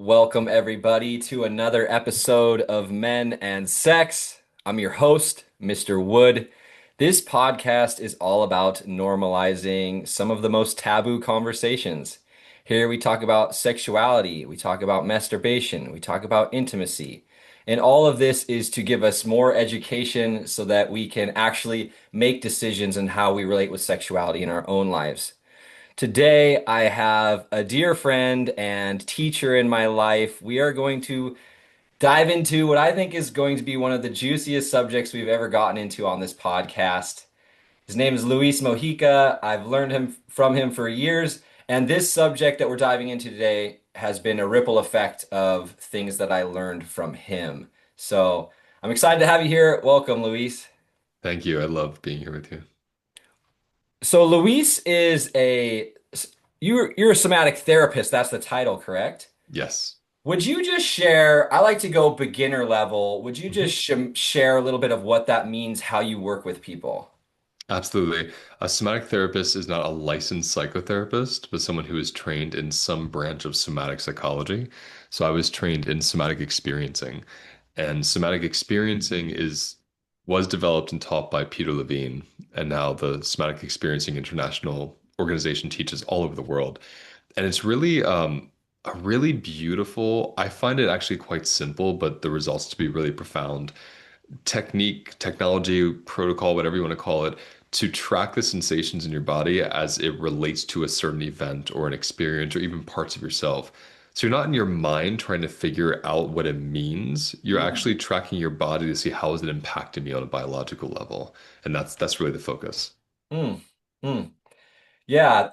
Welcome, everybody, to another episode of Men and Sex. I'm your host, Mr. Wood. This podcast is all about normalizing some of the most taboo conversations. Here we talk about sexuality, we talk about masturbation, we talk about intimacy. And all of this is to give us more education so that we can actually make decisions on how we relate with sexuality in our own lives. Today, I have a dear friend and teacher in my life. We are going to dive into what I think is going to be one of the juiciest subjects we've ever gotten into on this podcast. His name is Luis Mojica. I've learned him from him for years, and this subject that we're diving into today has been a ripple effect of things that I learned from him. So, I'm excited to have you here. Welcome, Luis. Thank you. I love being here with you. So, Luis is a you're a somatic therapist. That's the title, correct? Yes. Would you just share? I like to go beginner level. Would you Mhm. just share a little bit of what that means, how you work with people? Absolutely. A somatic therapist is not a licensed psychotherapist, but someone who is trained in some branch of somatic psychology. So I was trained in somatic experiencing, and somatic experiencing is was developed and taught by Peter Levine, and now the Somatic Experiencing International organization teaches all over the world. And it's really a really beautiful, I find it actually quite simple, but the results to be really profound technique, technology, protocol, whatever you want to call it, to track the sensations in your body as it relates to a certain event or an experience or even parts of yourself. So you're not in your mind trying to figure out what it means. You're Mm, actually tracking your body to see how is it impacting me on a biological level. And that's really the focus. mm, mm. Yeah,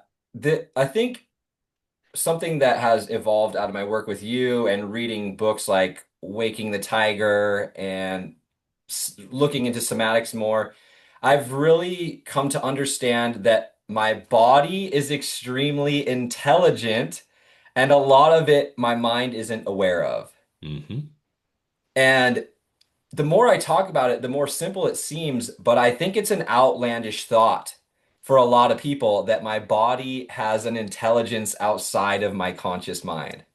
I think something that has evolved out of my work with you and reading books like Waking the Tiger and looking into somatics more, I've really come to understand that my body is extremely intelligent and a lot of it my mind isn't aware of. Hmm. And the more I talk about it, the more simple it seems, but I think it's an outlandish thought for a lot of people that my body has an intelligence outside of my conscious mind.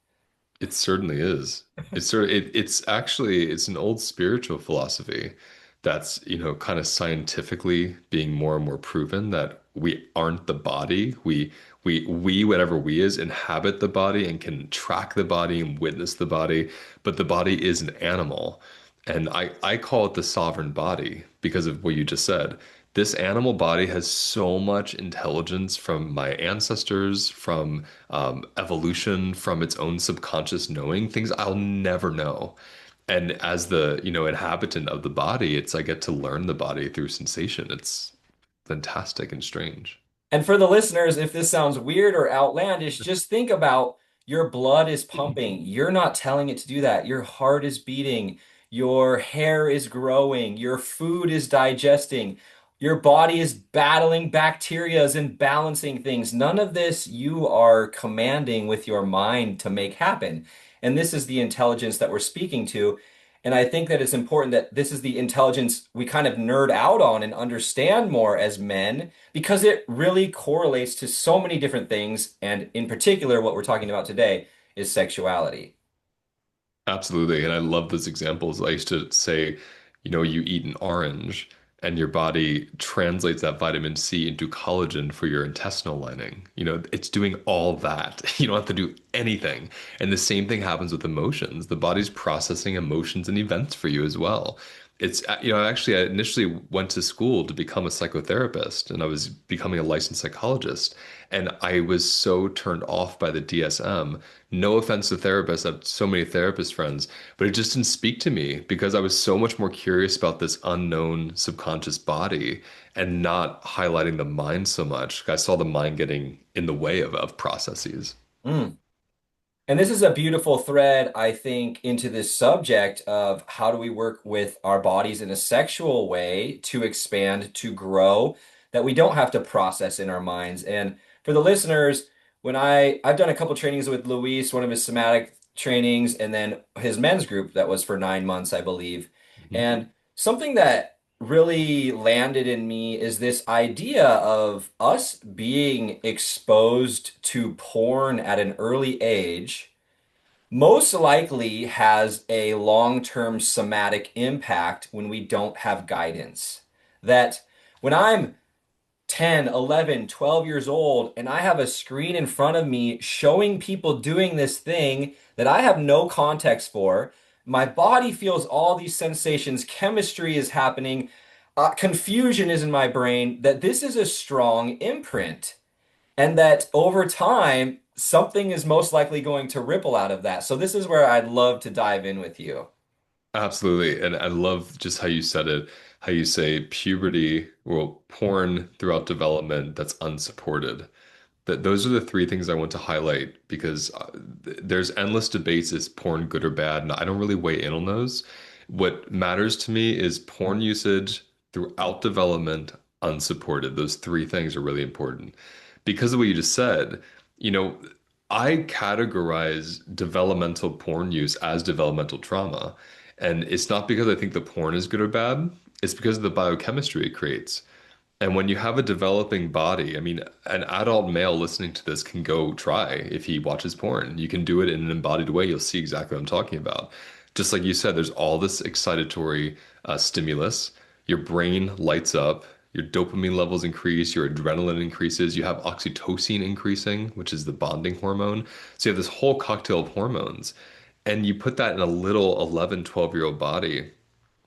It certainly is. It's actually it's an old spiritual philosophy that's, kind of scientifically being more and more proven that we aren't the body. We whatever we is inhabit the body and can track the body and witness the body, but the body is an animal. And I call it the sovereign body because of what you just said. This animal body has so much intelligence from my ancestors, from evolution, from its own subconscious knowing, things I'll never know. And as the, inhabitant of the body, I get to learn the body through sensation. It's fantastic and strange. And for the listeners, if this sounds weird or outlandish, just think about your blood is pumping. You're not telling it to do that. Your heart is beating. Your hair is growing. Your food is digesting. Your body is battling bacterias and balancing things. None of this you are commanding with your mind to make happen. And this is the intelligence that we're speaking to. And I think that it's important that this is the intelligence we kind of nerd out on and understand more as men because it really correlates to so many different things. And in particular, what we're talking about today is sexuality. Absolutely. And I love those examples. I used to say, you eat an orange and your body translates that vitamin C into collagen for your intestinal lining. It's doing all that. You don't have to do anything. And the same thing happens with emotions. The body's processing emotions and events for you as well. I initially went to school to become a psychotherapist and I was becoming a licensed psychologist. And I was so turned off by the DSM. No offense to therapists, I have so many therapist friends, but it just didn't speak to me because I was so much more curious about this unknown subconscious body and not highlighting the mind so much. I saw the mind getting in the way of processes. Mm. And this is a beautiful thread, I think, into this subject of how do we work with our bodies in a sexual way to expand, to grow, that we don't have to process in our minds. And for the listeners, I've done a couple trainings with Luis, one of his somatic trainings, and then his men's group that was for 9 months, I believe. Mhm. And something that really landed in me is this idea of us being exposed to porn at an early age most likely has a long-term somatic impact when we don't have guidance. That when I'm 10, 11, 12 years old and I have a screen in front of me showing people doing this thing that I have no context for, my body feels all these sensations, chemistry is happening, confusion is in my brain, that this is a strong imprint and that over time, something is most likely going to ripple out of that. So this is where I'd love to dive in with you. Absolutely. And I love just how you said it, how you say puberty, well, porn throughout development that's unsupported. That those are the three things I want to highlight because there's endless debates, is porn good or bad? And I don't really weigh in on those. What matters to me is porn usage throughout development unsupported. Those three things are really important. Because of what you just said, you know, I categorize developmental porn use as developmental trauma. And it's not because I think the porn is good or bad, it's because of the biochemistry it creates. And when you have a developing body, I mean, an adult male listening to this can go try if he watches porn. You can do it in an embodied way. You'll see exactly what I'm talking about. Just like you said, there's all this excitatory stimulus. Your brain lights up, your dopamine levels increase, your adrenaline increases, you have oxytocin increasing, which is the bonding hormone. So you have this whole cocktail of hormones. And you put that in a little 11, 12-year-old body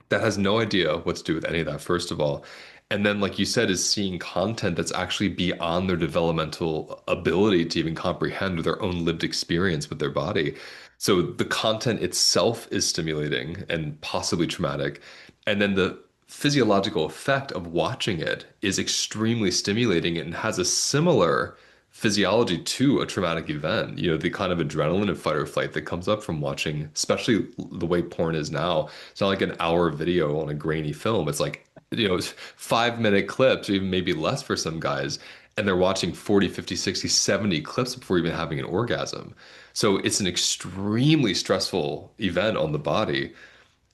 that has no idea what to do with any of that, first of all. And then, like you said, is seeing content that's actually beyond their developmental ability to even comprehend their own lived experience with their body. So the content itself is stimulating and possibly traumatic. And then the physiological effect of watching it is extremely stimulating and has a similar physiology to a traumatic event. You know, the kind of adrenaline and fight or flight that comes up from watching, especially the way porn is now. It's not like an hour video on a grainy film. It's like, you know, it's 5 minute clips, or even maybe less for some guys. And they're watching 40, 50, 60, 70 clips before even having an orgasm. So it's an extremely stressful event on the body.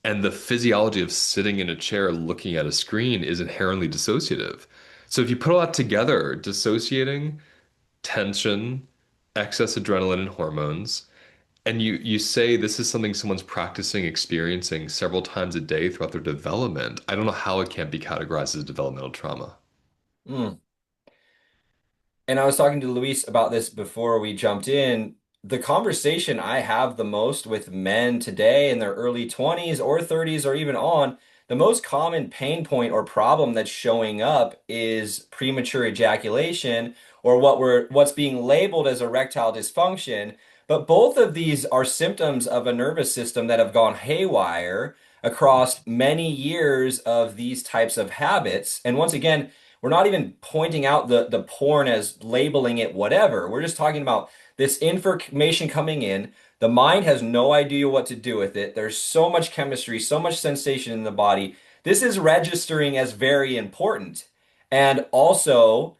And the physiology of sitting in a chair looking at a screen is inherently dissociative. So if you put all that together, dissociating, tension, excess adrenaline and hormones, and you say this is something someone's practicing, experiencing several times a day throughout their development. I don't know how it can't be categorized as developmental trauma. Mm. And I was talking to Luis about this before we jumped in. The conversation I have the most with men today in their early 20s or 30s or even on, the most common pain point or problem that's showing up is premature ejaculation or what's being labeled as erectile dysfunction. But both of these are symptoms of a nervous system that have gone haywire across many years of these types of habits. And once again, we're not even pointing out the porn as labeling it whatever. We're just talking about this information coming in. The mind has no idea what to do with it. There's so much chemistry, so much sensation in the body. This is registering as very important. And also,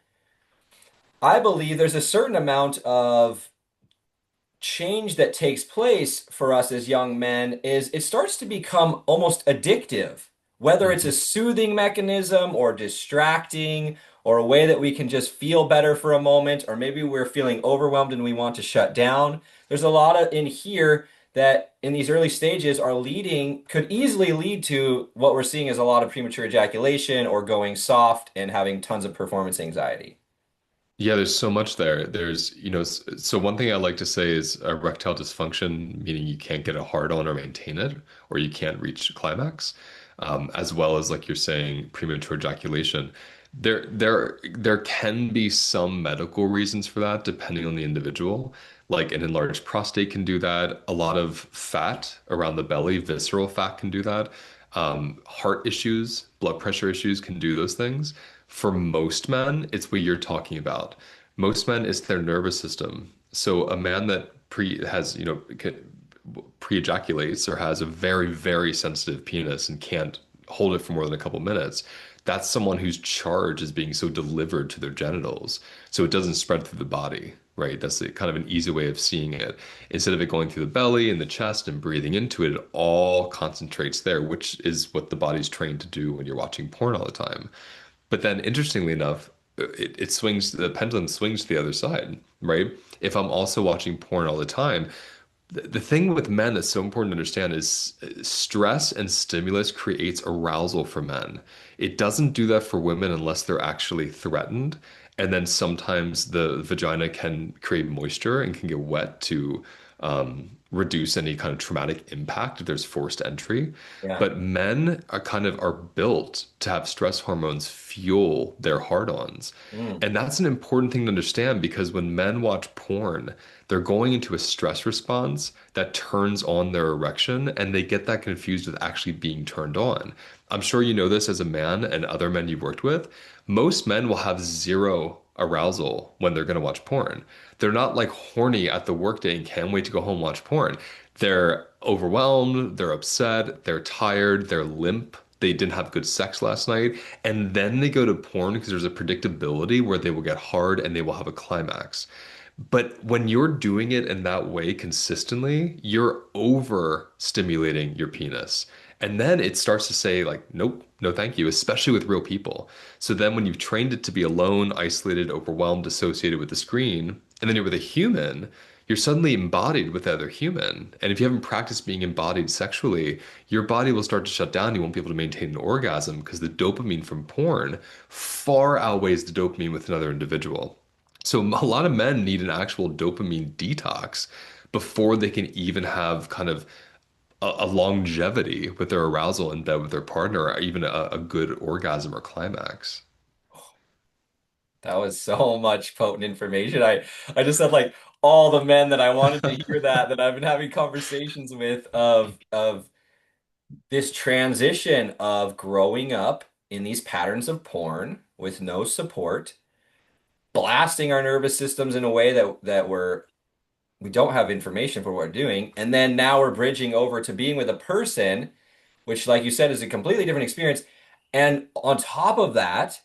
I believe there's a certain amount of change that takes place for us as young men is it starts to become almost addictive, whether it's a Mhm. soothing mechanism or distracting or a way that we can just feel better for a moment, or maybe we're feeling overwhelmed and we want to shut down. There's a lot of in here that in these early stages are leading, could easily lead to what we're seeing as a lot of premature ejaculation or going soft and having tons of performance anxiety. Yeah, there's so much there. There's, so one thing I like to say is erectile dysfunction, meaning you can't get a hard on or maintain it, or you can't reach climax, as well as like you're saying, premature ejaculation. There can be some medical reasons for that, depending on the individual. Like an enlarged prostate can do that. A lot of fat around the belly, visceral fat can do that. Heart issues, blood pressure issues can do those things. For most men, it's what you're talking about. Most men, it's their nervous system. So a man that pre-ejaculates or has a very, very sensitive penis and can't hold it for more than a couple minutes, that's someone whose charge is being so delivered to their genitals. So it doesn't spread through the body, right? That's kind of an easy way of seeing it. Instead of it going through the belly and the chest and breathing into it, it all concentrates there, which is what the body's trained to do when you're watching porn all the time. But then, interestingly enough, it swings, the pendulum swings to the other side, right? If I'm also watching porn all the time, the thing with men that's so important to understand is stress and stimulus creates arousal for men. It doesn't do that for women unless they're actually threatened. And then sometimes the vagina can create moisture and can get wet to reduce any kind of traumatic impact if there's forced entry. Yeah. But men are built to have stress hormones fuel their hard-ons. Mm. And that's an important thing to understand because when men watch porn, they're going into a stress response that turns on their erection, and they get that confused with actually being turned on. I'm sure you know this as a man and other men you've worked with. Most men will have zero arousal when they're going to watch porn. They're not like horny at the workday and can't wait to go home and watch porn. They're overwhelmed, they're upset, they're tired, they're limp. They didn't have good sex last night. And then they go to porn because there's a predictability where they will get hard and they will have a climax. But when you're doing it in that way consistently, you're overstimulating your penis. And then it starts to say, like, nope, no, thank you, especially with real people. So then when you've trained it to be alone, isolated, overwhelmed, associated with the screen, and then you're with a human, you're suddenly embodied with the other human. And if you haven't practiced being embodied sexually, your body will start to shut down. You won't be able to maintain an orgasm because the dopamine from porn far outweighs the dopamine with another individual. So a lot of men need an actual dopamine detox before they can even have kind of a longevity with their arousal in bed with their partner, or even a good orgasm or climax. That was so much potent information. I just said like all the men that I wanted to hear that I've been having conversations with of this transition of growing up in these patterns of porn with no support, blasting our nervous systems in a way that we don't have information for what we're doing, and then now we're bridging over to being with a person, which, like you said, is a completely different experience. And on top of that,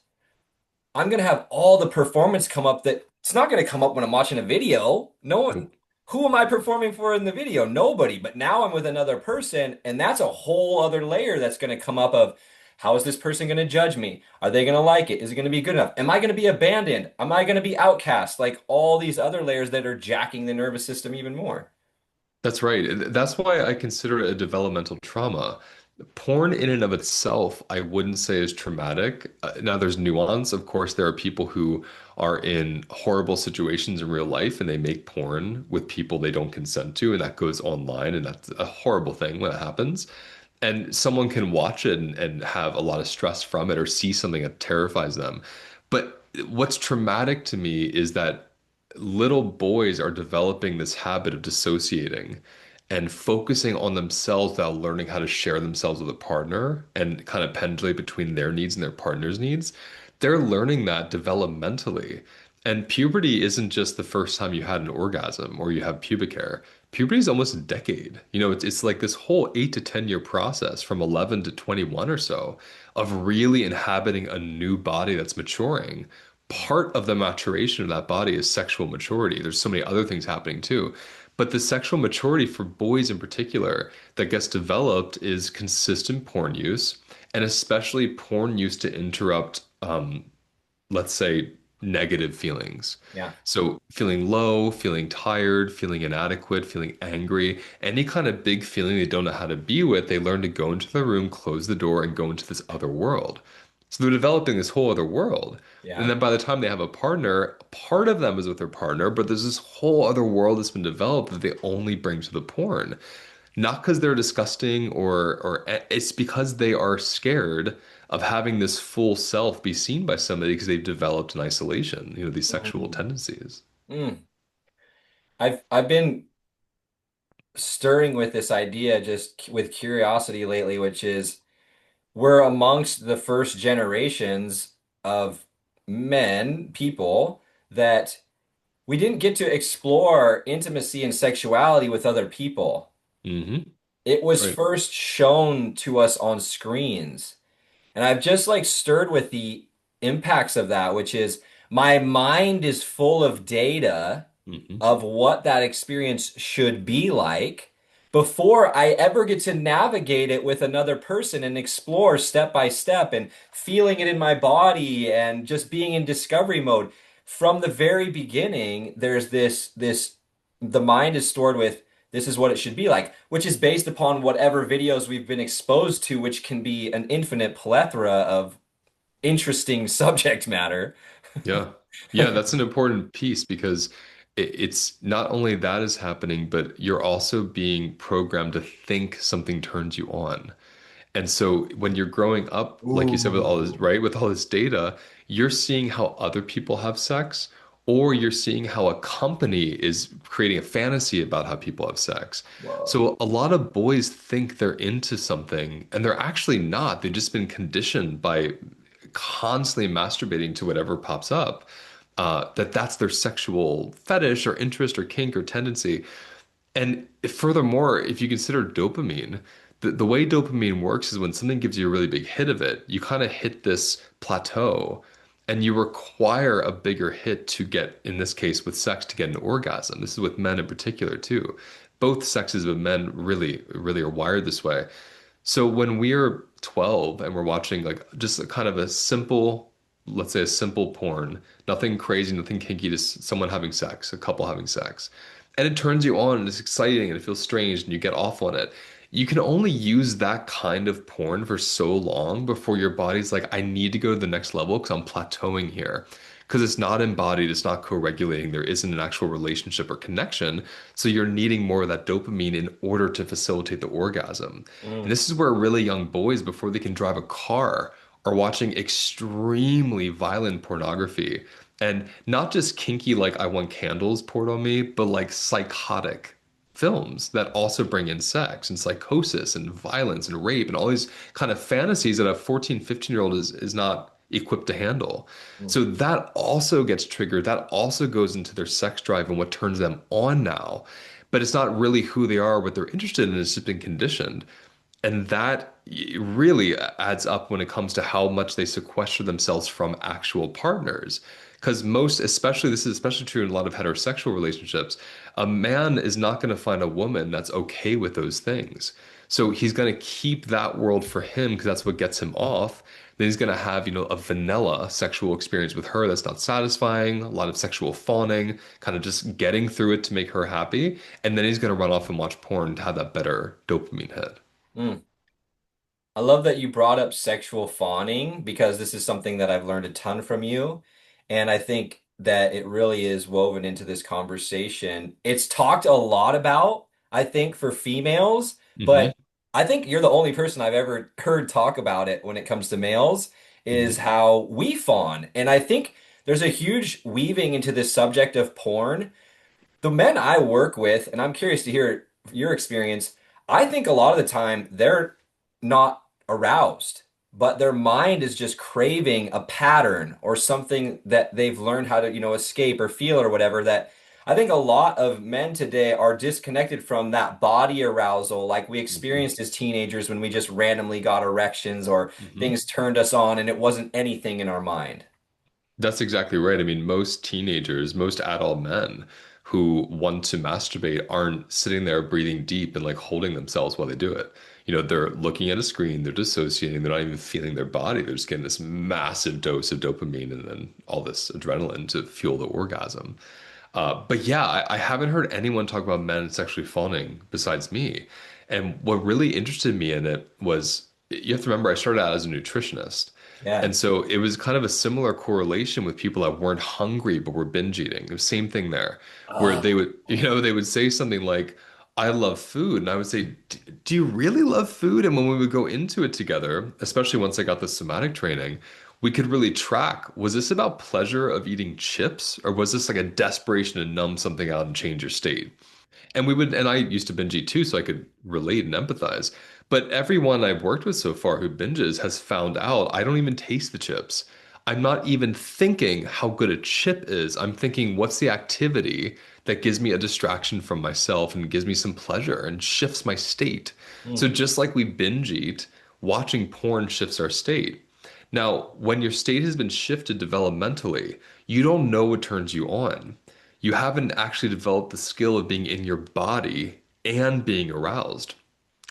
I'm gonna have all the performance come up that it's not gonna come up when I'm watching a video. No one, Nope. who am I performing for in the video? Nobody. But now I'm with another person, and that's a whole other layer that's gonna come up of how is this person gonna judge me? Are they gonna like it? Is it gonna be good enough? Am I gonna be abandoned? Am I gonna be outcast? Like all these other layers that are jacking the nervous system even more. That's right. That's why I consider it a developmental trauma. Porn in and of itself, I wouldn't say is traumatic. Now, there's nuance. Of course, there are people who are in horrible situations in real life and they make porn with people they don't consent to, and that goes online, and that's a horrible thing when it happens. And someone can watch it and have a lot of stress from it or see something that terrifies them. But what's traumatic to me is that little boys are developing this habit of dissociating and focusing on themselves without learning how to share themselves with a partner and kind of pendulate between their needs and their partner's needs. They're learning that developmentally. And puberty isn't just the first time you had an orgasm or you have pubic hair. Puberty is almost a decade. It's like this whole 8 to 10 year process from 11 to 21 or so of really inhabiting a new body that's maturing. Part of the maturation of that body is sexual maturity. There's so many other things happening too. But the sexual maturity for boys in particular that gets developed is consistent porn use, and especially porn use to interrupt let's say, negative feelings. Yeah. So feeling low, feeling tired, feeling inadequate, feeling angry, any kind of big feeling they don't know how to be with, they learn to go into the room, close the door, and go into this other world. So they're developing this whole other world. And Yeah. then by the time they have a partner, part of them is with their partner, but there's this whole other world that's been developed that they only bring to the porn. Not because they're disgusting or it's because they are scared of having this full self be seen by somebody because they've developed an isolation, these sexual Mm. tendencies. Mm. I've been stirring with this idea just with curiosity lately, which is we're amongst the first generations of men, people that we didn't get to explore intimacy and sexuality with other people. Hmm. It was Right. first shown to us on screens. And I've just like stirred with the impacts of that, which is my mind is full of data Hmm. of what that experience should be like before I ever get to navigate it with another person and explore step by step and feeling it in my body and just being in discovery mode. From the very beginning, there's the mind is stored with this is what it should be like, which is based upon whatever videos we've been exposed to, which can be an infinite plethora of interesting subject matter. Yeah. Yeah, that's an important piece because it's not only that is happening, but you're also being programmed to think something turns you on. And so when you're growing up, like you said, with all this, Ooh. right, with all this data, you're seeing how other people have sex, or you're seeing how a company is creating a fantasy about how people have sex. Whoa. So a lot of boys think they're into something, and they're actually not. They've just been conditioned by constantly masturbating to whatever pops up, that's their sexual fetish or interest or kink or tendency. And furthermore, if you consider dopamine, the way dopamine works is when something gives you a really big hit of it, you kind of hit this plateau and you require a bigger hit to get, in this case with sex, to get an orgasm. This is with men in particular too. Both sexes of men really are wired this way. So when we're 12 and we're watching like just a kind of a simple, let's say a simple porn, nothing crazy, nothing kinky, just someone having sex, a couple having sex, and it turns you on and it's exciting and it feels strange and you get off on it. You can only use that kind of porn for so long before your body's like, I need to go to the next level because I'm plateauing here. Because it's not embodied, it's not co-regulating, there isn't an actual relationship or connection. So you're needing more of that dopamine in order to facilitate the orgasm. And Mm. this is where really young boys, before they can drive a car, are watching extremely violent pornography. And not just kinky, like I want candles poured on me, but like psychotic films that also bring in sex and psychosis and violence and rape and all these kind of fantasies that a 14, 15-year-old is not equipped to handle. Mm. So that also gets triggered. That also goes into their sex drive and what turns them on now. But it's not really who they are, what they're interested in. It's just been conditioned. And that really adds up when it comes to how much they sequester themselves from actual partners. Because most, especially, this is especially true in a lot of heterosexual relationships, a man is not going to find a woman that's okay with those things. So he's going to keep that world for him because that's what gets him off. Then he's going to have, a vanilla sexual experience with her that's not satisfying, a lot of sexual fawning, kind of just getting through it to make her happy. And then he's going to run off and watch porn to have that better dopamine hit. Mm. I love that you brought up sexual fawning because this is something that I've learned a ton from you. And I think that it really is woven into this conversation. It's talked a lot about, I think, for females, Hmm. but I think you're the only person I've ever heard talk about it when it comes to males, is Hmm. how we fawn. And I think there's a huge weaving into this subject of porn. The men I work with, and I'm curious to hear your experience, I think a lot of the time they're not aroused, but their mind is just craving a pattern or something that they've learned how to, escape or feel or whatever. That I think a lot of men today are disconnected from that body arousal like we Hmm. experienced as teenagers when we just randomly got erections or Hmm. things turned us on and it wasn't anything in our mind. That's exactly right. I mean, most teenagers, most adult men who want to masturbate aren't sitting there breathing deep and like holding themselves while they do it. They're looking at a screen, they're dissociating, they're not even feeling their body. They're just getting this massive dose of dopamine and then all this adrenaline to fuel the orgasm. But yeah, I haven't heard anyone talk about men sexually fawning besides me. And what really interested me in it was you have to remember I started out as a nutritionist. Yeah. And so it was kind of a similar correlation with people that weren't hungry but were binge eating. The same thing there, where Oh. they would, they would say something like, I love food. And I would say, Do you really love food? And when we would go into it together, especially once I got the somatic training, we could really track, was this about pleasure of eating chips, or was this like a desperation to numb something out and change your state? And I used to binge eat too, so I could relate and empathize. But everyone I've worked with so far who binges has found out I don't even taste the chips. I'm not even thinking how good a chip is. I'm thinking, what's the activity that gives me a distraction from myself and gives me some pleasure and shifts my state? So Mm. just like we binge eat, watching porn shifts our state. Now, when your state has been shifted developmentally, you don't know what turns you on. You haven't actually developed the skill of being in your body and being aroused.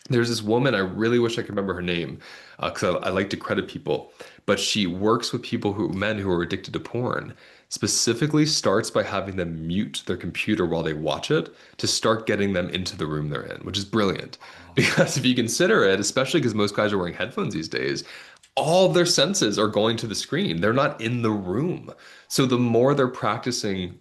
There's this woman, I really wish I could remember her name, because I like to credit people, but she works with men who are addicted to porn. specifically starts by having them mute their computer while they watch it to start getting them into the room they're in, which is brilliant. Because if you consider it, especially because most guys are wearing headphones these days, all their senses are going to the screen. They're not in the room. So the more they're practicing,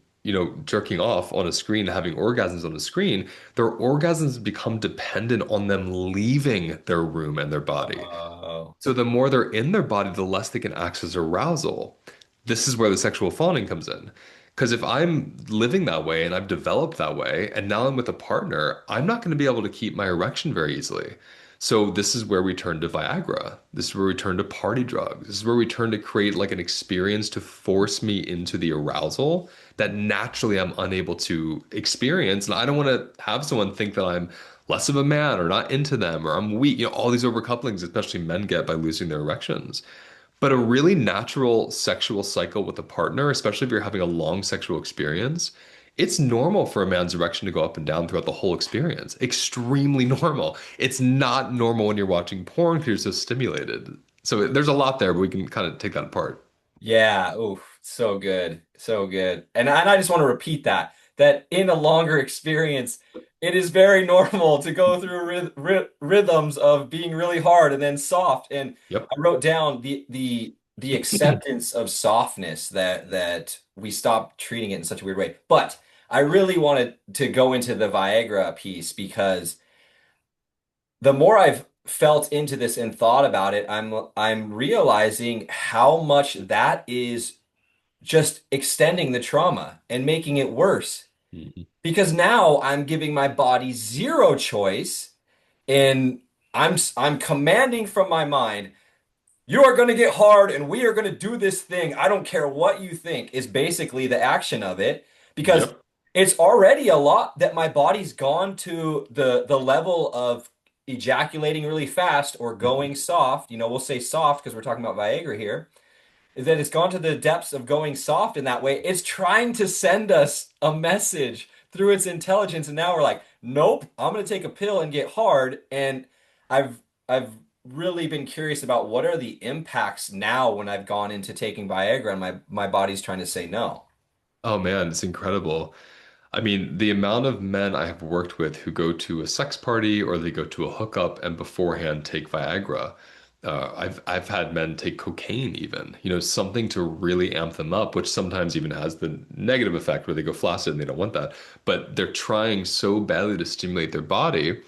jerking off on a screen, having orgasms on the screen, their orgasms become dependent on them leaving their room and their body. Oh, So the more they're in their body, the less they can access arousal. This is where the sexual fawning comes in. Because if I'm living that way and I've developed that way, and now I'm with a partner, I'm not going to be able to keep my erection very easily. So this is where we turn to Viagra. This is where we turn to party drugs. This is where we turn to create like an experience to force me into the arousal that naturally I'm unable to experience. And I don't want to have someone think that I'm less of a man or not into them or I'm weak. All these overcouplings, especially men get by losing their erections. But a really natural sexual cycle with a partner, especially if you're having a long sexual experience, it's normal for a man's erection to go up and down throughout the whole experience. Extremely normal. It's not normal when you're watching porn because you're so stimulated. So there's a lot there, but we can kind of take that apart. yeah. Oof. So good. So good. And I just want to repeat that in a longer experience, it is very normal to go through rhythms of being really hard and then soft. And Yep. I wrote down the acceptance of softness that we stop treating it in such a weird way. But I really wanted to go into the Viagra piece because the more I've felt into this and thought about it, I'm realizing how much that is just extending the trauma and making it worse. Mhm. Because now I'm giving my body zero choice and I'm commanding from my mind, you are going to get hard and we are going to do this thing. I don't care what you think is basically the action of it because Yep. it's already a lot that my body's gone to the level of ejaculating really fast or Mhm. going soft. We'll say soft because we're talking about Viagra here. Is that it's gone to the depths of going soft in that way. It's trying to send us a message through its intelligence, and now we're like, nope, I'm gonna take a pill and get hard. And I've really been curious about what are the impacts now when I've gone into taking Viagra and my body's trying to say no. Oh man, it's incredible. I mean, the amount of men I have worked with who go to a sex party or they go to a hookup and beforehand take Viagra. I've had men take cocaine even, something to really amp them up, which sometimes even has the negative effect where they go flaccid and they don't want that. But they're trying so badly to stimulate their body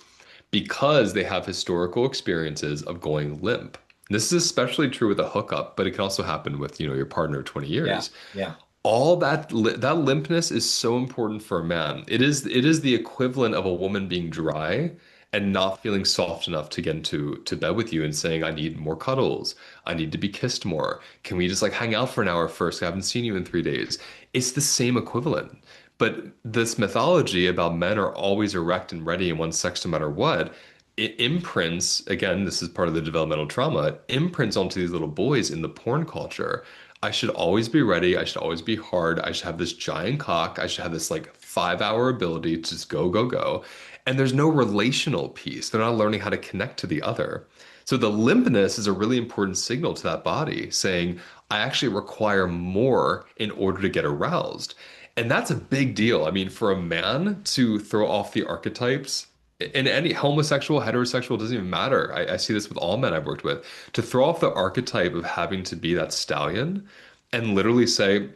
because they have historical experiences of going limp. This is especially true with a hookup, but it can also happen with, your partner of 20 Yeah, years. yeah. All that limpness is so important for a man. It is the equivalent of a woman being dry and not feeling soft enough to get into to bed with you and saying, I need more cuddles. I need to be kissed more. Can we just like hang out for an hour first? I haven't seen you in 3 days. It's the same equivalent. But this mythology about men are always erect and ready and want sex no matter what, it imprints, again, this is part of the developmental trauma, it imprints onto these little boys in the porn culture. I should always be ready. I should always be hard. I should have this giant cock. I should have this like 5 hour ability to just go, go, go. And there's no relational piece. They're not learning how to connect to the other. So the limpness is a really important signal to that body saying, I actually require more in order to get aroused. And that's a big deal. I mean, for a man to throw off the archetypes in any homosexual, heterosexual, doesn't even matter. I see this with all men I've worked with. To throw off the archetype of having to be that stallion and literally say,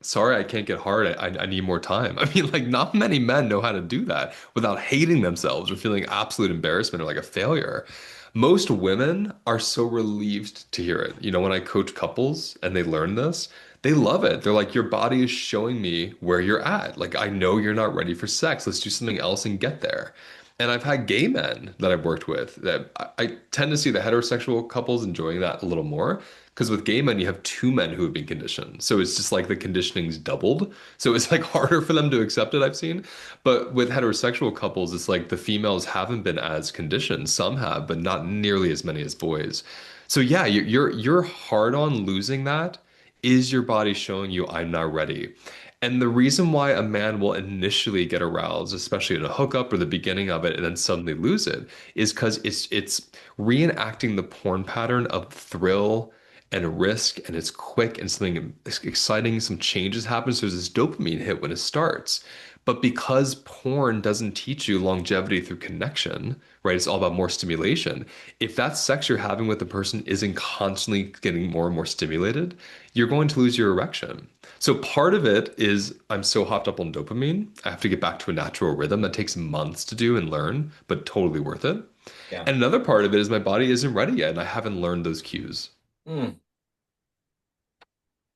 sorry, I can't get hard. I need more time. I mean, like, not many men know how to do that without hating themselves or feeling absolute embarrassment or like a failure. Most women are so relieved to hear it. When I coach couples and they learn this, they love it. They're like, your body is showing me where you're at. Like, I know you're not ready for sex. Let's do something else and get there. And I've had gay men that I've worked with that I tend to see the heterosexual couples enjoying that a little more. Because with gay men, you have two men who have been conditioned. So it's just like the conditioning's doubled. So it's like harder for them to accept it, I've seen. But with heterosexual couples, it's like the females haven't been as conditioned. Some have, but not nearly as many as boys. So yeah, you're hard on losing that is your body showing you I'm not ready. And the reason why a man will initially get aroused, especially in a hookup or the beginning of it, and then suddenly lose it, is because it's reenacting the porn pattern of thrill and risk, and it's quick and something exciting, some changes happen. So there's this dopamine hit when it starts. But because porn doesn't teach you longevity through connection, right? It's all about more stimulation. If that sex you're having with the person isn't constantly getting more and more stimulated, you're going to lose your erection. So part of it is I'm so hopped up on dopamine. I have to get back to a natural rhythm that takes months to do and learn, but totally worth it. Yeah. And another part of it is my body isn't ready yet, and I haven't learned those cues. Mm.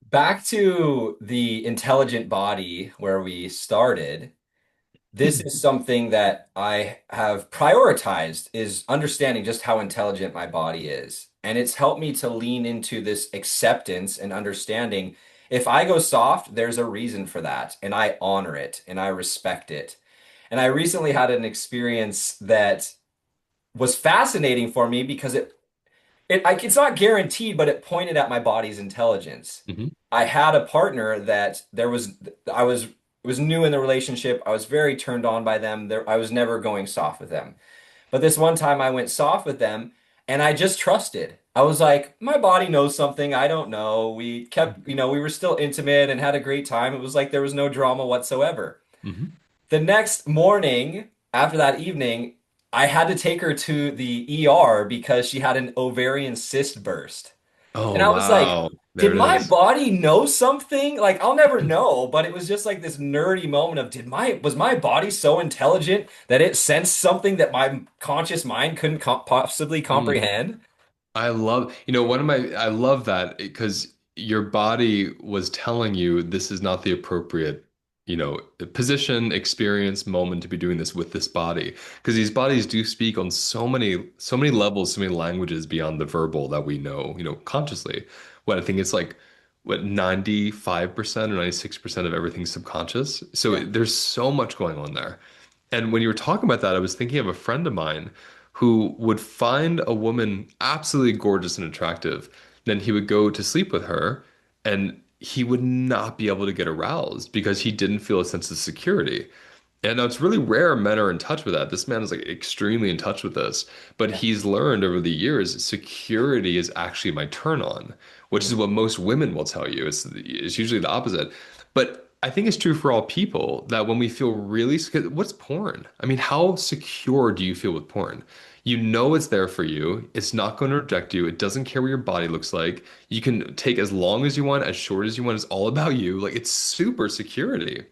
Back to the intelligent body where we started. This is something that I have prioritized is understanding just how intelligent my body is. And it's helped me to lean into this acceptance and understanding. If I go soft, there's a reason for that, and I honor it and I respect it. And I recently had an experience that was fascinating for me because it's not guaranteed, but it pointed at my body's intelligence. Hmm. I had a partner that I was new in the relationship. I was very turned on by them. I was never going soft with them. But this one time I went soft with them and I just trusted. I was like, my body knows something I don't know. We kept, we were still intimate and had a great time. It was like there was no drama whatsoever. Hmm. The next morning, after that evening, I had to take her to the ER because she had an ovarian cyst burst. Oh, And I was like, wow. There did it my is. body know something? Like, I'll never know, but it was just like this nerdy moment of was my body so intelligent that it sensed something that my conscious mind couldn't possibly Mm. comprehend? I love that because your body was telling you this is not the appropriate, position, experience, moment to be doing this with this body. Because these bodies do speak on so many levels, so many languages beyond the verbal that we know, consciously. What I think it's like, what, 95% or 96% of everything's subconscious. So Yeah. there's so much going on there. And when you were talking about that, I was thinking of a friend of mine who would find a woman absolutely gorgeous and attractive. Then he would go to sleep with her and he would not be able to get aroused because he didn't feel a sense of security. And now it's really rare men are in touch with that. This man is like extremely in touch with this, but Yeah. he's learned over the years security is actually my turn on, which is Mm, what most women will tell you. It's usually the opposite. But I think it's true for all people that when we feel really secure, what's porn? I mean, how secure do you feel with porn? You know it's there for you. It's not going to reject you. It doesn't care what your body looks like. You can take as long as you want, as short as you want. It's all about you. Like it's super security.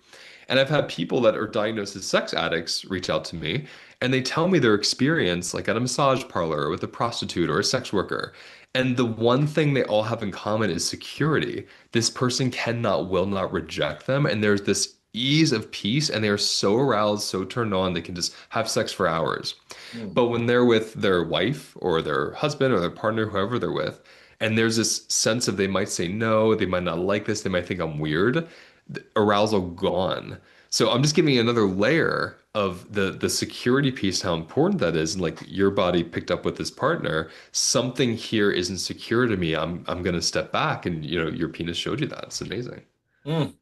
And I've had people that are diagnosed as sex addicts reach out to me and they tell me their experience, like at a massage parlor or with a prostitute or a sex worker. And the one thing they all have in common is security. This person cannot, will not reject them. And there's this ease of peace, and they are so aroused, so turned on, they can just have sex for hours. mm, But when they're with their wife or their husband or their partner, whoever they're with, and there's this sense of they might say no, they might not like this, they might think I'm weird, arousal gone. So I'm just giving you another layer of the security piece, how important that is. And like your body picked up with this partner, something here isn't secure to me. I'm gonna step back, and your penis showed you that. It's amazing. mm.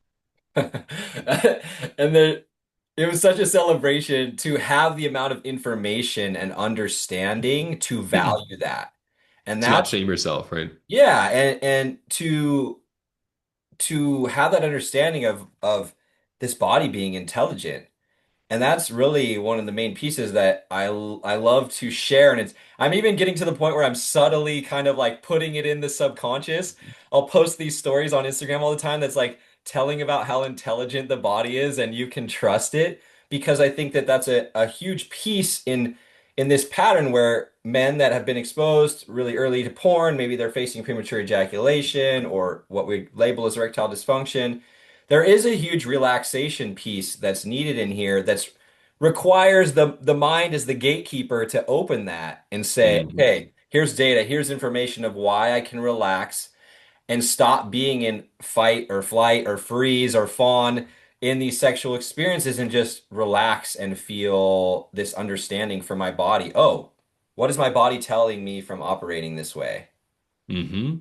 And then it was such a celebration to have the amount of information and understanding to value that. And To not that's, shame yourself, right? yeah, and to have that understanding of this body being intelligent. And that's really one of the main pieces that I love to share. And I'm even getting to the point where I'm subtly kind of like putting it in the subconscious. I'll post these stories on Instagram all the time that's like telling about how intelligent the body is and you can trust it because I think that that's a huge piece in this pattern where men that have been exposed really early to porn, maybe they're facing premature ejaculation or what we label as erectile dysfunction. There is a huge relaxation piece that's needed in here that's requires the mind as the gatekeeper to open that and say, Hmm. okay, here's data, here's information of why I can relax and stop being in fight or flight or freeze or fawn in these sexual experiences and just relax and feel this understanding for my body. Oh, what is my body telling me from operating this way? Hmm.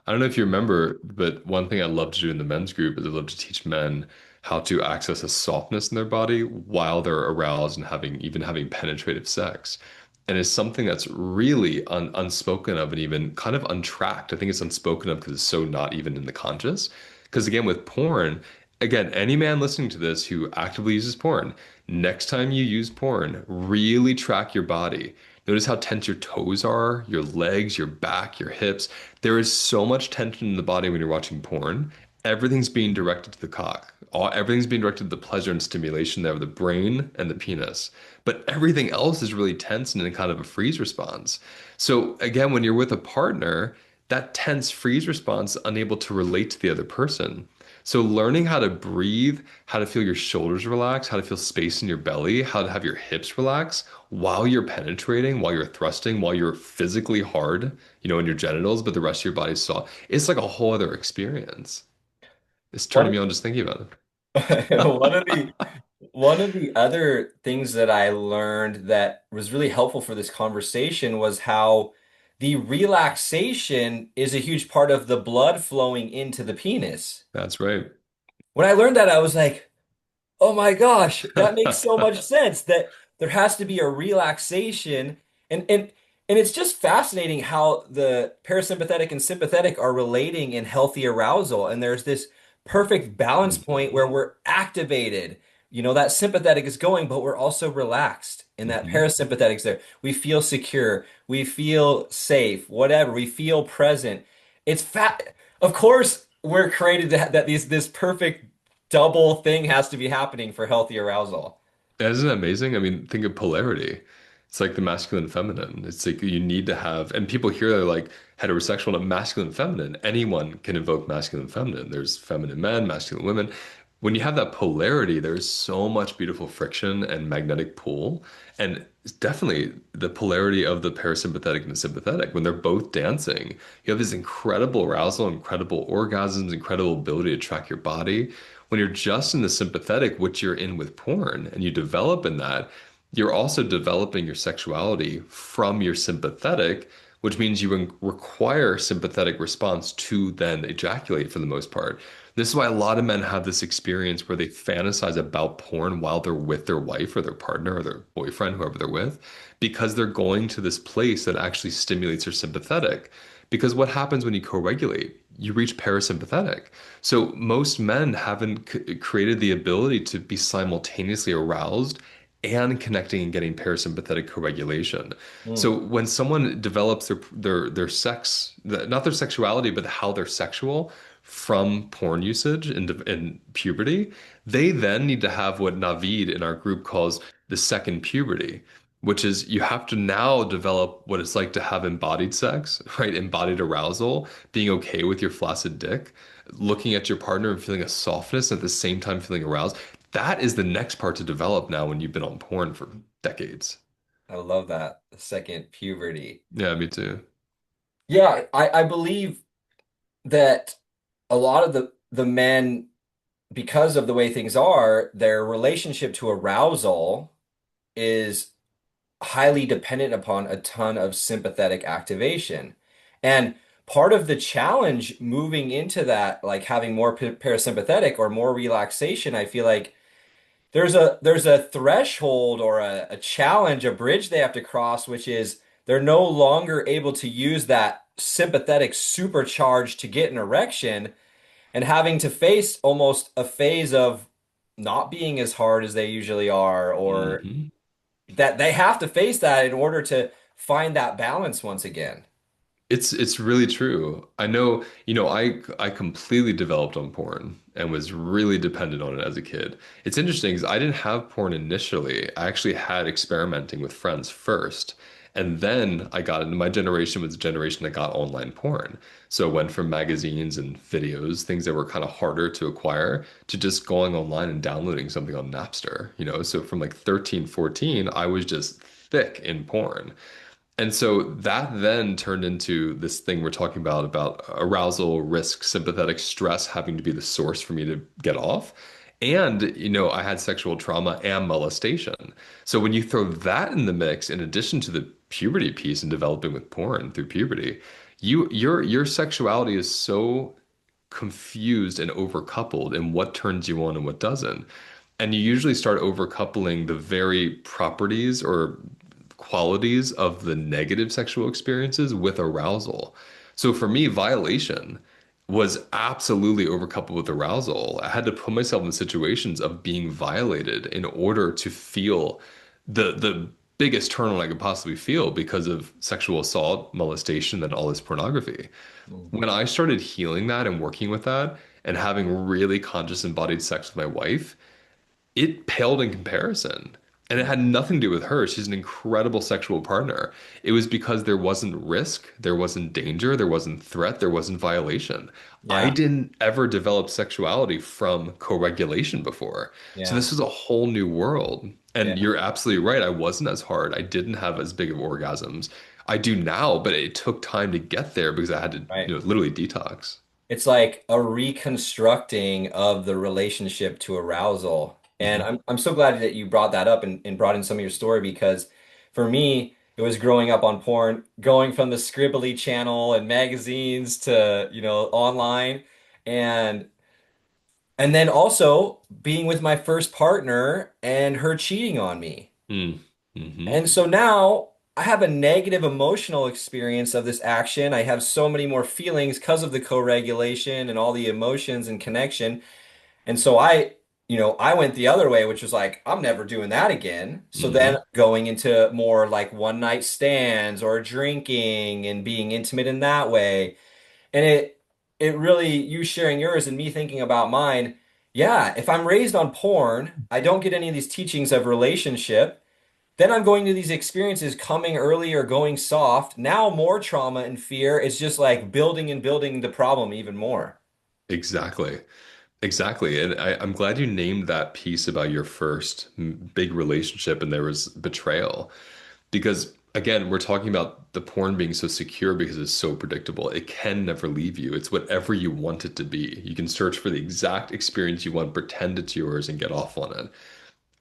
I don't know if you remember, but one thing I love to do in the men's group is I love to teach men how to access a softness in their body while they're aroused and having penetrative sex. and is something that's really unspoken of and even kind of untracked. I think it's unspoken of because it's so not even in the conscious. Because again, with porn, again, any man listening to this who actively uses porn, next time you use porn, really track your body. Notice how tense your toes are, your legs, your back, your hips. There is so much tension in the body when you're watching porn. Everything's being directed to the cock. Everything's being directed to the pleasure and stimulation there of the brain and the penis. But everything else is really tense and in kind of a freeze response. So again, when you're with a partner, that tense freeze response unable to relate to the other person. So learning how to breathe, how to feel your shoulders relax, how to feel space in your belly, how to have your hips relax while you're penetrating, while you're thrusting, while you're physically hard, in your genitals, but the rest of your body's soft. It's like a whole other experience. It's turning One me on just thinking about one of it. the one of the other things that I learned that was really helpful for this conversation was how the relaxation is a huge part of the blood flowing into the penis. That's right. When I learned that, I was like, oh my gosh, that makes so much sense that there has to be a relaxation and and and it's just fascinating how the parasympathetic and sympathetic are relating in healthy arousal and there's this perfect balance point where Mhm. we're activated. You know, that sympathetic is going, but we're also relaxed and that Mhm. parasympathetic's there. We feel secure, we feel safe, whatever, we feel present. It's fat. Of course, we're created to that this perfect double thing has to be happening for healthy arousal. Isn't that amazing? I mean, think of polarity. It's like the masculine and feminine. It's like you need to have, and people here are like heterosexual and masculine and feminine. Anyone can invoke masculine and feminine. There's feminine men, masculine women. When you have that polarity, there's so much beautiful friction and magnetic pull. And it's definitely the polarity of the parasympathetic and the sympathetic. When they're both dancing, you have this incredible arousal, incredible orgasms, incredible ability to track your body. When you're just in the sympathetic, which you're in with porn, and you develop in that, you're also developing your sexuality from your sympathetic, which means you require sympathetic response to then ejaculate for the most part. This is why a lot of men have this experience where they fantasize about porn while they're with their wife or their partner or their boyfriend, whoever they're with, because they're going to this place that actually stimulates their sympathetic. Because what happens when you co-regulate? You reach parasympathetic. So most men haven't created the ability to be simultaneously aroused and connecting and getting parasympathetic co-regulation. Mm. So when someone develops their sex, not their sexuality, but how they're sexual from porn usage in puberty, they then need to have what Naveed in our group calls the second puberty, which is you have to now develop what it's like to have embodied sex, right? Embodied arousal, being okay with your flaccid dick, looking at your partner and feeling a softness at the same time feeling aroused. That is the next part to develop now when you've been on porn for decades. I love that. The second puberty. Yeah, me too. Yeah, I believe that a lot of the men, because of the way things are, their relationship to arousal is highly dependent upon a ton of sympathetic activation. And part of the challenge moving into that, like having more parasympathetic or more relaxation, I feel like there's a threshold or a challenge, a bridge they have to cross, which is they're no longer able to use that sympathetic supercharge to get an erection and having to face almost a phase of not being as hard as they usually are, or Hmm. that they have to face that in order to find that balance once again. It's really true. I know, I completely developed on porn and was really dependent on it as a kid. It's interesting because I didn't have porn initially. I actually had experimenting with friends first. And then I got into my generation was the generation that got online porn. So it went from magazines and videos, things that were kind of harder to acquire, to just going online and downloading something on Napster. So from like 13, 14, I was just thick in porn. And so that then turned into this thing we're talking about arousal, risk, sympathetic stress having to be the source for me to get off. And, I had sexual trauma and molestation. So when you throw that in the mix, in addition to the puberty piece and developing with porn through puberty, your sexuality is so confused and overcoupled in what turns you on and what doesn't. And you usually start overcoupling the very properties or qualities of the negative sexual experiences with arousal. So for me, violation was absolutely overcoupled with arousal. I had to put myself in situations of being violated in order to feel the biggest turn on I could possibly feel because of sexual assault, molestation, and all this pornography. Mm. When I started healing that and working with that and having really conscious embodied sex with my wife, it paled in comparison. And it Mm. had nothing to do with her. She's an incredible sexual partner. It was because there wasn't risk, there wasn't danger, there wasn't threat, there wasn't violation. I Yeah, didn't ever develop sexuality from co-regulation before. So yeah, this was a whole new world. And yeah, you're absolutely right. I wasn't as hard. I didn't have as big of orgasms. I do now, but it took time to get there because I had to, right. literally detox. It's like a reconstructing of the relationship to arousal. And Hmm. I'm so glad that you brought that up and brought in some of your story because for me, it was growing up on porn, going from the scribbly channel and magazines to, online and and then also being with my first partner and her cheating on me. Mm. Hmm. And so now I have a negative emotional experience of this action. I have so many more feelings because of the co-regulation and all the emotions and connection. And so I went the other way, which was like, I'm never doing that again. So then Hmm. going into more like one night stands or drinking and being intimate in that way. And it really, you sharing yours and me thinking about mine. Yeah, if I'm raised on porn, I don't get any of these teachings of relationship. Then I'm going to these experiences coming early or going soft. Now more trauma and fear. It's just like building and building the problem even more. Exactly. Exactly. And I'm glad you named that piece about your first big relationship and there was betrayal. Because again, we're talking about the porn being so secure because it's so predictable. It can never leave you. It's whatever you want it to be. You can search for the exact experience you want, pretend it's yours, and get off on it.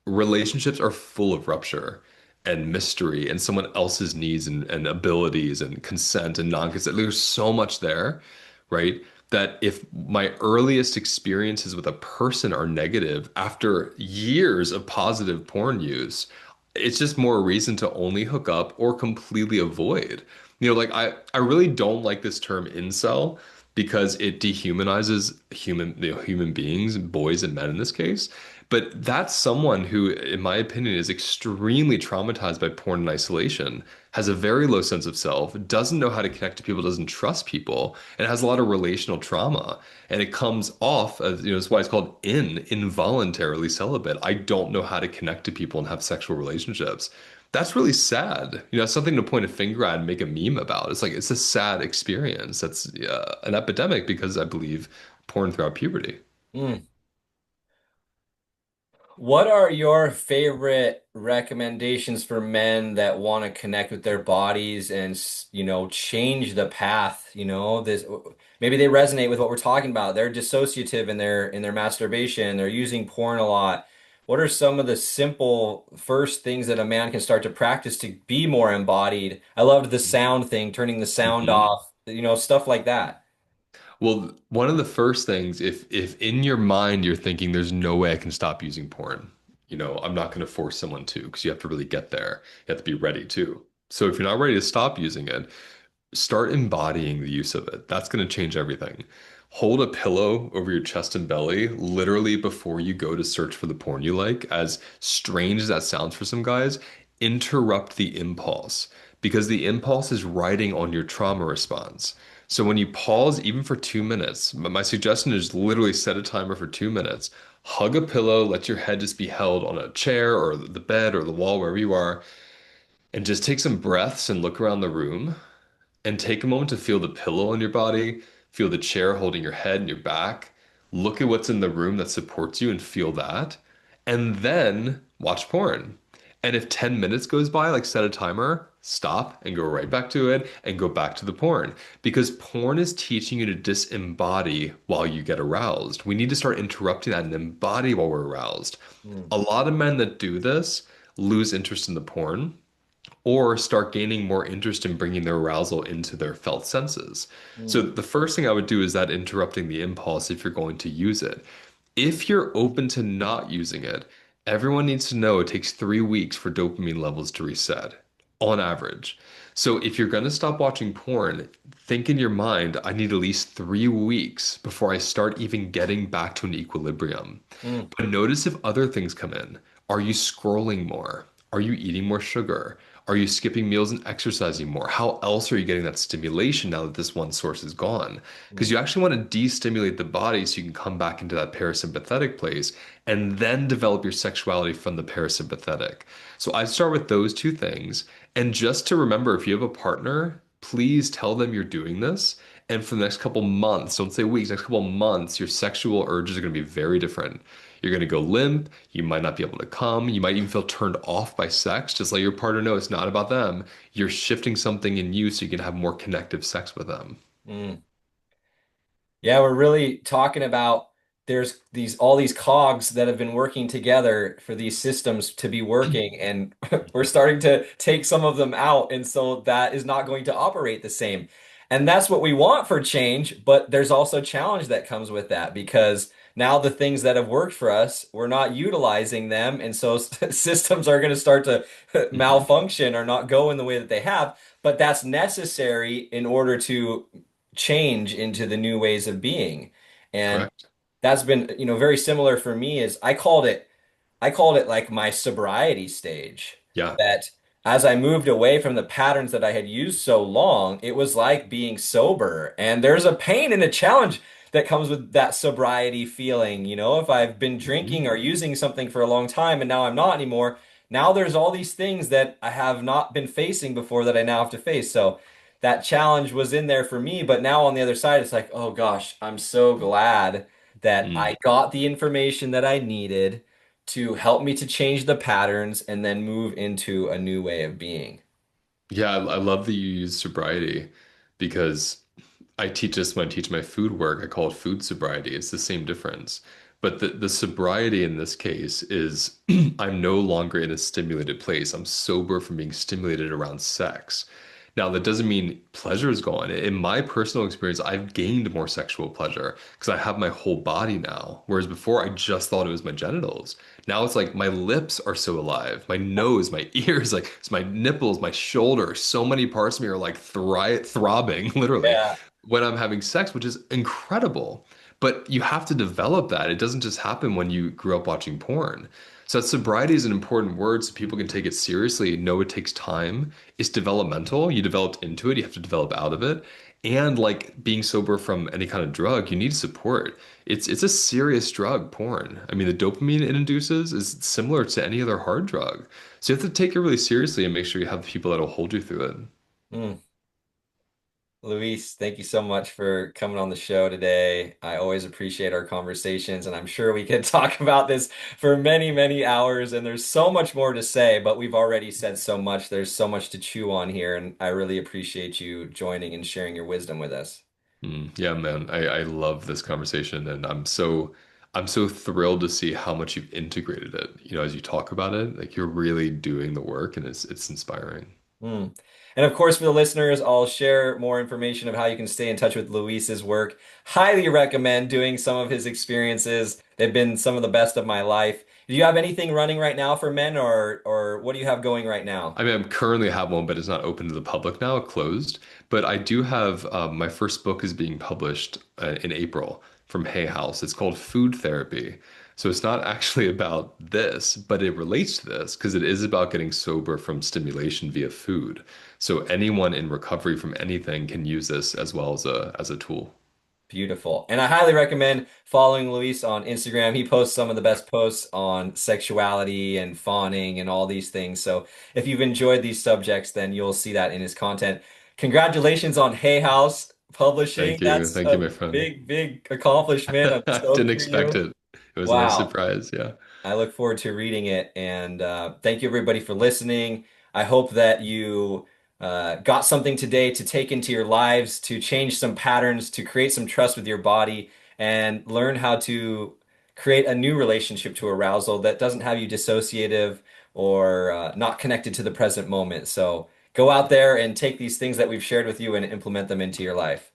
Relationships are full of rupture and mystery and someone else's needs and abilities and consent and non-consent. There's so much there, right? That if my earliest experiences with a person are negative after years of positive porn use, it's just more reason to only hook up or completely avoid. Like I really don't like this term incel because it dehumanizes human beings, boys and men in this case. But that's someone who, in my opinion, is extremely traumatized by porn and isolation, has a very low sense of self, doesn't know how to connect to people, doesn't trust people, and has a lot of relational trauma. And it comes off as, that's why it's called involuntarily celibate. I don't know how to connect to people and have sexual relationships. That's really sad. It's something to point a finger at and make a meme about. It's like, it's a sad experience. That's an epidemic because I believe porn throughout puberty. Mm. What are your favorite recommendations for men that want to connect with their bodies and, change the path? This maybe they resonate with what we're talking about. They're dissociative in their masturbation. They're using porn a lot. What are some of the simple first things that a man can start to practice to be more embodied? I loved the sound thing, turning the sound Mhm. off, stuff like that. Well, one of the first things, if in your mind you're thinking there's no way I can stop using porn, I'm not going to force someone to because you have to really get there. You have to be ready too. So if you're not ready to stop using it, start embodying the use of it. That's going to change everything. Hold a pillow over your chest and belly literally before you go to search for the porn you like. As strange as that sounds for some guys, interrupt the impulse because the impulse is riding on your trauma response. So when you pause, even for 2 minutes, my suggestion is literally set a timer for 2 minutes. Hug a pillow, let your head just be held on a chair or the bed or the wall, wherever you are, and just take some breaths and look around the room and take a moment to feel the pillow on your body, feel the chair holding your head and your back. Look at what's in the room that supports you and feel that. And then watch porn. And if 10 minutes goes by, like set a timer, stop and go right back to it and go back to the porn. Because porn is teaching you to disembody while you get aroused. We need to start interrupting that and embody while we're aroused. Mm, A lot of men that do this lose interest in the porn or start gaining more interest in bringing their arousal into their felt senses. So mm, the first thing I would do is that interrupting the impulse if you're going to use it. If you're open to not using it, everyone needs to know it takes 3 weeks for dopamine levels to reset. on average. So if you're going to stop watching porn, think in your mind, I need at least 3 weeks before I start even getting back to an equilibrium. Mm, But notice if other things come in. Are you scrolling more? Are you eating more sugar? Are you skipping meals and exercising more? How else are you getting that stimulation now that this one source is gone? Because mm, you actually want to de-stimulate the body so you can come back into that parasympathetic place and then develop your sexuality from the parasympathetic. So I'd start with those two things. And just to remember, if you have a partner, please tell them you're doing this. And for the next couple months, don't say weeks, next couple months, your sexual urges are going to be very different. You're going to go limp. You might not be able to come. You might even feel turned off by sex. Just let your partner know it's not about them. You're shifting something in you so you can have more connective sex with them. mm. Yeah, we're really talking about there's these all these cogs that have been working together for these systems to be working, and we're starting to take some of them out, and so that is not going to operate the same. And that's what we want for change, but there's also challenge that comes with that because now the things that have worked for us, we're not utilizing them, and so systems are going to start to Mhm. malfunction or not go in the way that they have, but that's necessary in order to change into the new ways of being. And Correct. that's been, very similar for me is I called it like my sobriety stage. Yeah. That as I moved away from the patterns that I had used so long, it was like being sober. And there's a pain and a challenge that comes with that sobriety feeling. If I've been Mhm. drinking or using something for a long time and now I'm not anymore, now there's all these things that I have not been facing before that I now have to face. So that challenge was in there for me. But now on the other side, it's like, oh gosh, I'm so glad that Mm. I got the information that I needed to help me to change the patterns and then move into a new way of being. Yeah, I love that you use sobriety because I teach this when I teach my food work. I call it food sobriety. It's the same difference. But the sobriety in this case is I'm no longer in a stimulated place. I'm sober from being stimulated around sex. Now, that doesn't mean pleasure is gone. In my personal experience, I've gained more sexual pleasure because I have my whole body now. Whereas before, I just thought it was my genitals. Now it's like my lips are so alive, my nose, my ears, like it's my nipples, my shoulder. So many parts of me are like throbbing, literally, Yeah. when I'm having sex, which is incredible. But you have to develop that. It doesn't just happen when you grew up watching porn. So that sobriety is an important word so people can take it seriously, know it takes time. It's developmental. You developed into it, you have to develop out of it. And like being sober from any kind of drug, you need support. It's a serious drug, porn. I mean, the dopamine it induces is similar to any other hard drug. So you have to take it really seriously and make sure you have people that'll hold you through it. Mm. Luis, thank you so much for coming on the show today. I always appreciate our conversations, and I'm sure we could talk about this for many, many hours. And there's so much more to say, but we've already said so much. There's so much to chew on here, and I really appreciate you joining and sharing your wisdom with us. Yeah, man, I love this conversation and I'm so thrilled to see how much you've integrated it. As you talk about it, like you're really doing the work and it's inspiring. Mm. And of course, for the listeners, I'll share more information of how you can stay in touch with Luis's work. Highly recommend doing some of his experiences. They've been some of the best of my life. Do you have anything running right now for men, or what do you have going right now? I mean, I'm currently have one, but it's not open to the public now, closed. But I do have my first book is being published in April from Hay House. It's called Food Therapy. So it's not actually about this, but it relates to this because it is about getting sober from stimulation via food. So anyone in recovery from anything can use this as well as a tool. Beautiful. And I highly recommend following Luis on Instagram. He posts some of the best posts on sexuality and fawning and all these things. So if you've enjoyed these subjects, then you'll see that in his content. Congratulations on Hay House Publishing. Thank you. That's Thank you, a my friend. big, big accomplishment. I'm Didn't stoked for expect you. it. It was a nice Wow. surprise. Yeah. I look forward to reading it. And thank you, everybody, for listening. I hope that you got something today to take into your lives, to change some patterns, to create some trust with your body, and learn how to create a new relationship to arousal that doesn't have you dissociative or not connected to the present moment. So go out there and take these things that we've shared with you and implement them into your life.